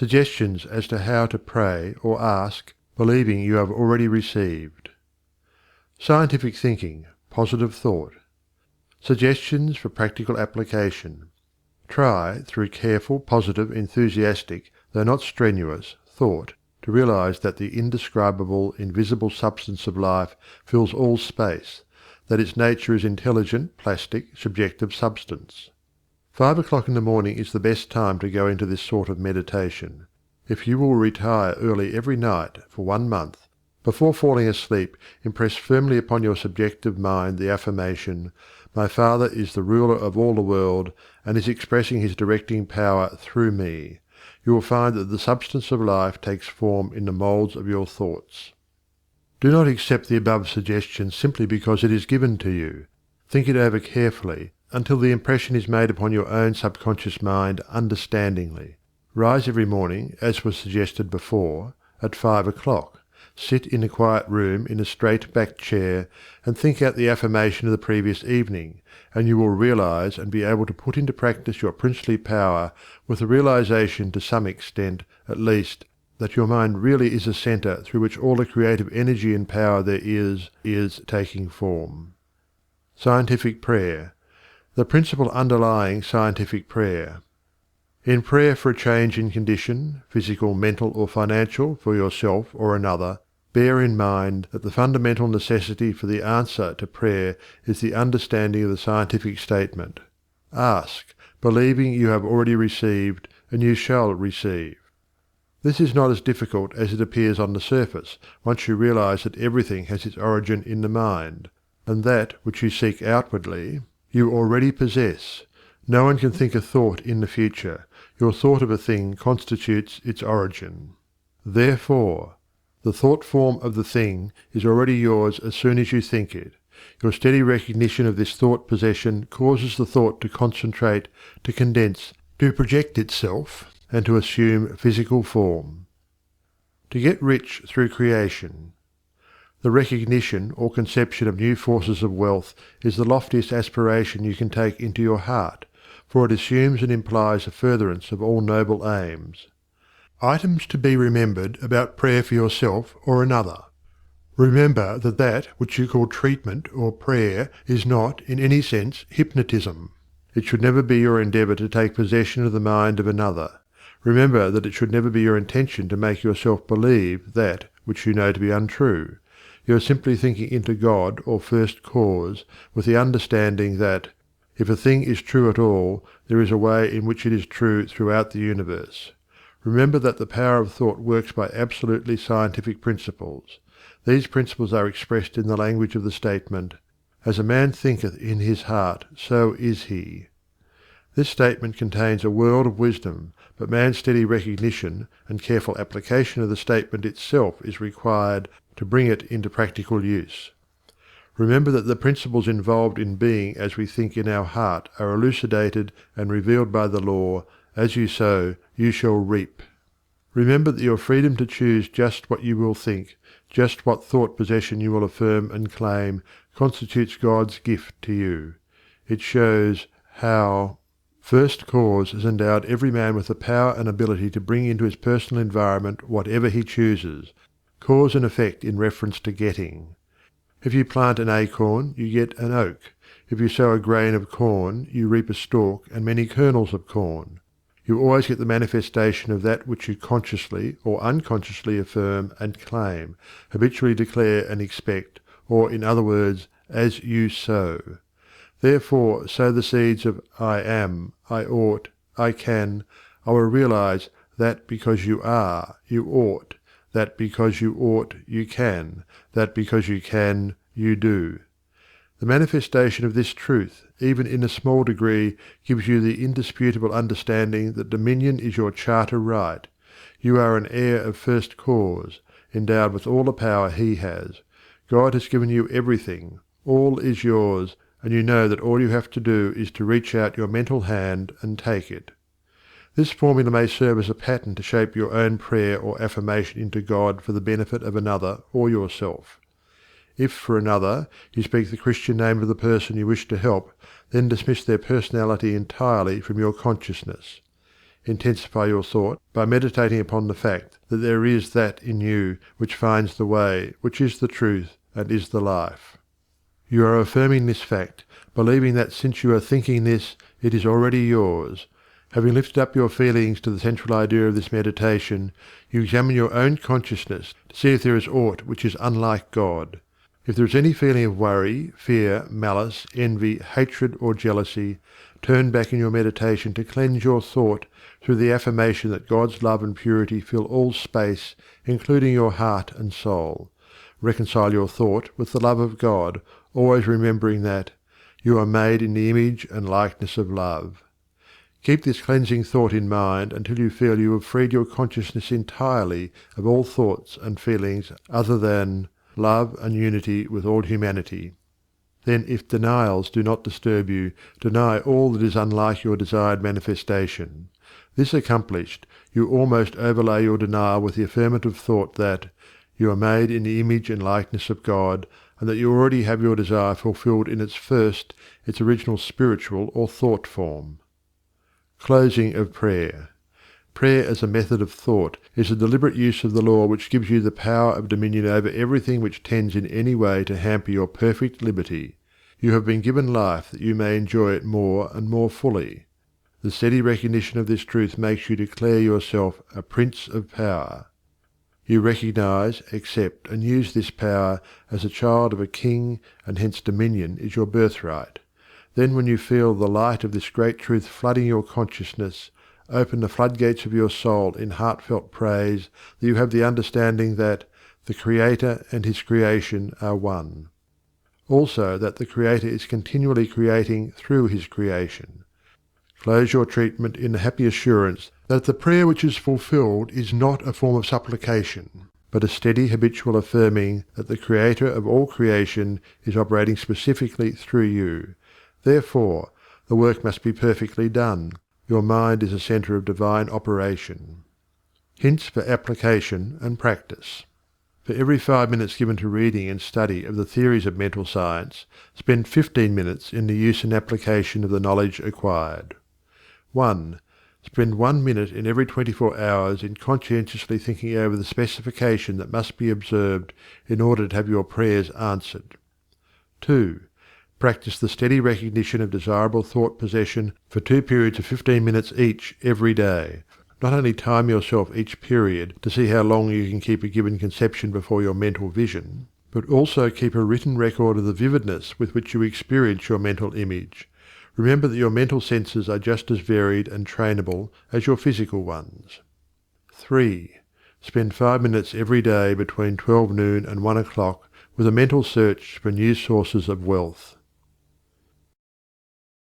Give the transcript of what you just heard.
Suggestions as to how to pray or ask, believing you have already received. Scientific thinking, positive thought. Suggestions for practical application. Try, through careful, positive, enthusiastic, though not strenuous, thought, to realize that the indescribable, invisible substance of life fills all space, that its nature is intelligent, plastic, subjective substance. 5 o'clock in the morning is the best time to go into this sort of meditation. If you will retire early every night for 1 month, before falling asleep impress firmly upon your subjective mind the affirmation, "My Father is the ruler of all the world, and is expressing his directing power through me," you will find that the substance of life takes form in the moulds of your thoughts. Do not accept the above suggestion simply because it is given to you. Think it over carefully until the impression is made upon your own subconscious mind understandingly. Rise every morning, as was suggested before, at 5 o'clock. Sit in a quiet room in a straight-backed chair and think out the affirmation of the previous evening, and you will realize and be able to put into practice your princely power with the realization to some extent, at least, that your mind really is a center through which all the creative energy and power there is taking form. Scientific prayer. The principle underlying scientific prayer. In prayer for a change in condition, physical, mental, or financial, for yourself or another, bear in mind that the fundamental necessity for the answer to prayer is the understanding of the scientific statement. Ask, believing you have already received, and you shall receive. This is not as difficult as it appears on the surface, once you realize that everything has its origin in the mind, and that which you seek outwardly you already possess. No one can think a thought in the future. Your thought of a thing constitutes its origin. Therefore, the thought form of the thing is already yours as soon as you think it. Your steady recognition of this thought possession causes the thought to concentrate, to condense, to project itself, and to assume physical form. To get rich through creation. The recognition or conception of new forces of wealth is the loftiest aspiration you can take into your heart, for it assumes and implies a furtherance of all noble aims. Items to be remembered about prayer for yourself or another. Remember that that which you call treatment or prayer is not, in any sense, hypnotism. It should never be your endeavor to take possession of the mind of another. Remember that it should never be your intention to make yourself believe that which you know to be untrue. You are simply thinking into God or First Cause with the understanding that, if a thing is true at all, there is a way in which it is true throughout the universe. Remember that the power of thought works by absolutely scientific principles. These principles are expressed in the language of the statement, "As a man thinketh in his heart, so is he." This statement contains a world of wisdom, but man's steady recognition and careful application of the statement itself is required to bring it into practical use. Remember that the principles involved in being as we think in our heart are elucidated and revealed by the law, "As you sow, you shall reap." Remember that your freedom to choose just what you will think, just what thought possession you will affirm and claim, constitutes God's gift to you. It shows how First Cause has endowed every man with the power and ability to bring into his personal environment whatever he chooses, cause and effect in reference to getting. If you plant an acorn, you get an oak. If you sow a grain of corn, you reap a stalk and many kernels of corn. You always get the manifestation of that which you consciously or unconsciously affirm and claim, habitually declare and expect, or in other words, as you sow. Therefore sow the seeds of "I am," "I ought," "I can," "I will realize," that because you are, you ought, that because you ought, you can, that because you can, you do. The manifestation of this truth, even in a small degree, gives you the indisputable understanding that dominion is your charter right. You are an heir of First Cause, endowed with all the power he has. God has given you everything. All is yours, and you know that all you have to do is to reach out your mental hand and take it. This formula may serve as a pattern to shape your own prayer or affirmation into God for the benefit of another or yourself. If for another you speak the Christian name of the person you wish to help, then dismiss their personality entirely from your consciousness. intensify your thought by meditating upon the fact that there is that in you which finds the way, which is the truth, and is the life. You are affirming this fact, believing that since you are thinking this, it is already yours. Having lifted up your feelings to the central idea of this meditation, you examine your own consciousness to see if there is aught which is unlike God. If there is any feeling of worry, fear, malice, envy, hatred, or jealousy, turn back in your meditation to cleanse your thought through the affirmation that God's love and purity fill all space, including your heart and soul. Reconcile your thought with the love of God, always remembering that you are made in the image and likeness of love. Keep this cleansing thought in mind until you feel you have freed your consciousness entirely of all thoughts and feelings other than love and unity with all humanity. Then, if denials do not disturb you, deny all that is unlike your desired manifestation. This accomplished, you almost overlay your denial with the affirmative thought that you are made in the image and likeness of God, and that you already have your desire fulfilled in its original spiritual or thought form. Closing of prayer. Prayer as a method of thought is a deliberate use of the law which gives you the power of dominion over everything which tends in any way to hamper your perfect liberty. You have been given life that you may enjoy it more and more fully. The steady recognition of this truth makes you declare yourself a Prince of Power. You recognize, accept, and use this power as a child of a king, and hence dominion is your birthright. Then when you feel the light of this great truth flooding your consciousness, open the floodgates of your soul in heartfelt praise that you have the understanding that the Creator and his creation are one. Also that the Creator is continually creating through his creation. Close your treatment in the happy assurance that the prayer which is fulfilled is not a form of supplication, but a steady habitual affirming that the Creator of all creation is operating specifically through you. Therefore, the work must be perfectly done. Your mind is a center of divine operation. Hints for application and practice. For every 5 minutes given to reading and study of the theories of mental science, spend 15 minutes in the use and application of the knowledge acquired. 1. Spend 1 minute in every 24 hours in conscientiously thinking over the specification that must be observed in order to have your prayers answered. 2. Practice the steady recognition of desirable thought possession for 2 periods of 15 minutes each every day. Not only time yourself each period to see how long you can keep a given conception before your mental vision, but also keep a written record of the vividness with which you experience your mental image. Remember that your mental senses are just as varied and trainable as your physical ones. 3. Spend 5 minutes every day between 12 noon and 1 o'clock with a mental search for new sources of wealth.